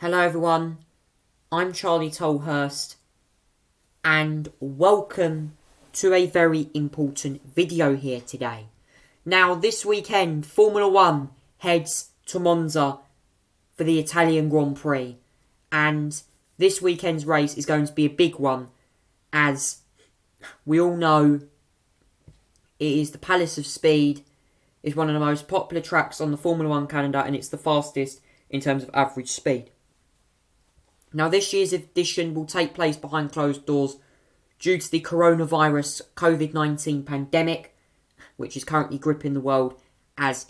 Hello everyone, I'm Charlie Tolhurst and welcome to a very important video here today. Now this weekend Formula 1 heads to Monza for the Italian Grand Prix, and this weekend's race is going to be a big one, as we all know it is the Palace of Speed. It's one of the most popular tracks on the Formula 1 calendar, and it's the fastest in terms of average speed. Now, this year's edition will take place behind closed doors due to the coronavirus COVID-19 pandemic, which is currently gripping the world as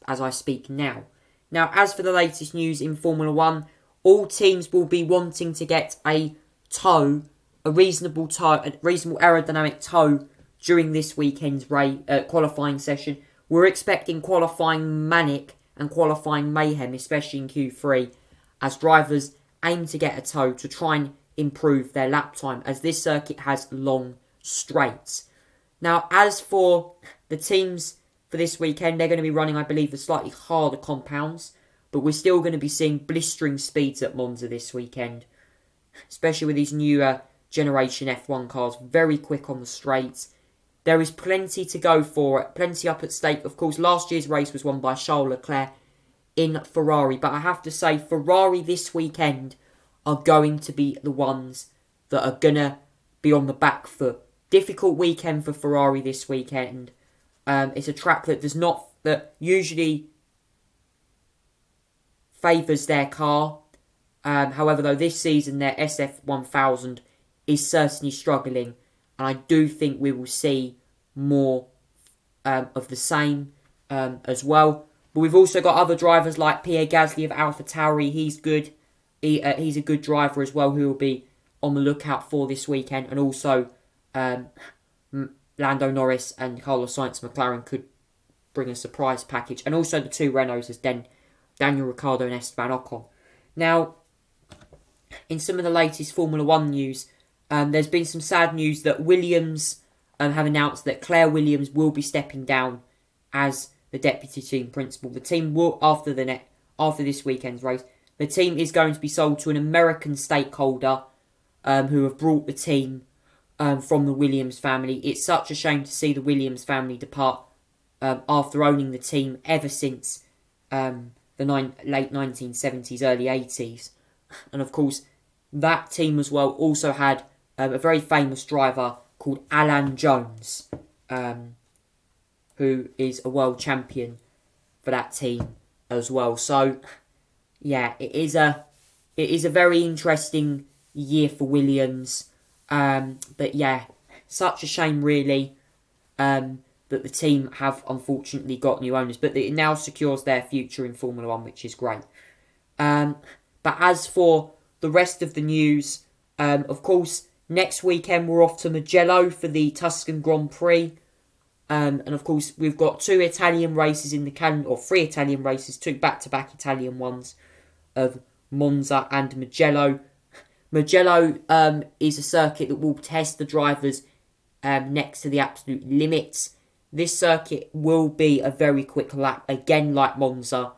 I speak now. Now, as for the latest news in Formula 1, all teams will be wanting to get a reasonable aerodynamic tow during this weekend's qualifying session. We're expecting qualifying manic and qualifying mayhem, especially in Q3, as drivers aim to get a tow to try and improve their lap time, as this circuit has long straights. Now, as for the teams for this weekend, they're going to be running, I believe, the slightly harder compounds, but we're still going to be seeing blistering speeds at Monza this weekend, especially with these newer generation F1 cars, very quick on the straights. There is plenty to go for, plenty up at stake. Of course, last year's race was won by Charles Leclerc in Ferrari, but I have to say Ferrari this weekend are going to be the ones that are going to be on the back foot. Difficult weekend for Ferrari this weekend. It's a track that usually favours their car. However, though, this season their SF1000 is certainly struggling, and I do think we will see more of the same as well. But we've also got other drivers like Pierre Gasly of AlphaTauri. He's good. He's a good driver as well, who will be on the lookout for this weekend. And also Lando Norris and Carlos Sainz McLaren could bring a surprise package. And also the two Renaults as Daniel Ricciardo and Esteban Ocon. Now, in some of the latest Formula 1 news, there's been some sad news that Williams have announced that Claire Williams will be stepping down as the deputy team principal. The team will, after this weekend's race, the team is going to be sold to an American stakeholder who have brought the team from the Williams family. It's such a shame to see the Williams family depart after owning the team ever since the late 1970s, early 80s. And of course, that team as well also had a very famous driver called Alan Jones, who is a world champion for that team as well. So, yeah, it is a very interesting year for Williams. But yeah, such a shame really that the team have unfortunately got new owners. But it now secures their future in Formula 1, which is great. But as for the rest of the news, of course, next weekend we're off to Mugello for the Tuscan Grand Prix. And of course, we've got two Italian races in the calendar, or three Italian races, two back-to-back Italian ones of Monza and Mugello. Mugello is a circuit that will test the drivers next to the absolute limits. This circuit will be a very quick lap, again like Monza.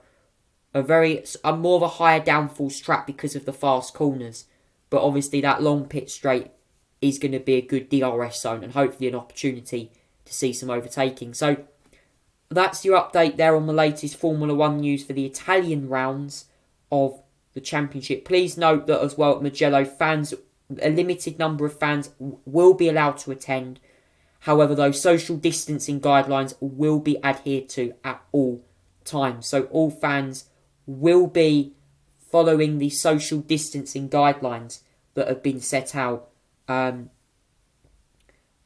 A more of a higher downforce track because of the fast corners. But obviously that long pit straight is going to be a good DRS zone and hopefully an opportunity to see some overtaking. So that's your update there on the latest Formula 1 news for the Italian rounds of the championship. Please note that as well at Mugello, a limited number of fans will be allowed to attend. However, though, social distancing guidelines will be adhered to at all times. So all fans will be following the social distancing guidelines that have been set out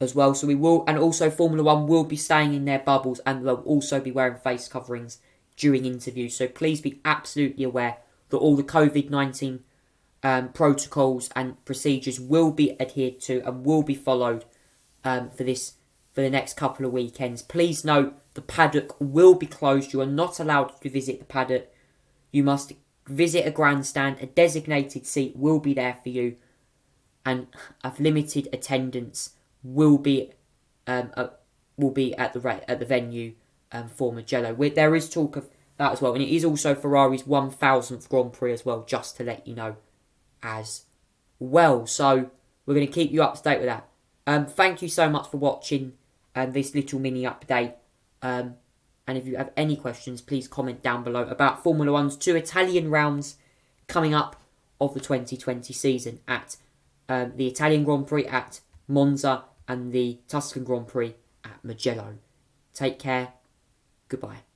as well. So we will, and also Formula 1 will be staying in their bubbles, and they'll also be wearing face coverings during interviews. So please be absolutely aware that all the COVID-19 protocols and procedures will be adhered to and will be followed for the next couple of weekends. Please note the paddock will be closed. You are not allowed to visit the paddock. You must visit a grandstand. A designated seat will be there for you, and a limited attendance will be at the venue for Mugello. There is talk of that as well. And it is also Ferrari's 1000th Grand Prix as well, just to let you know as well. So we're going to keep you up to date with that. Thank you so much for watching this little mini update. And if you have any questions, please comment down below about Formula One's 2 Italian rounds coming up of the 2020 season at the Italian Grand Prix at Monza and the Tuscan Grand Prix at Mugello. Take care. Goodbye.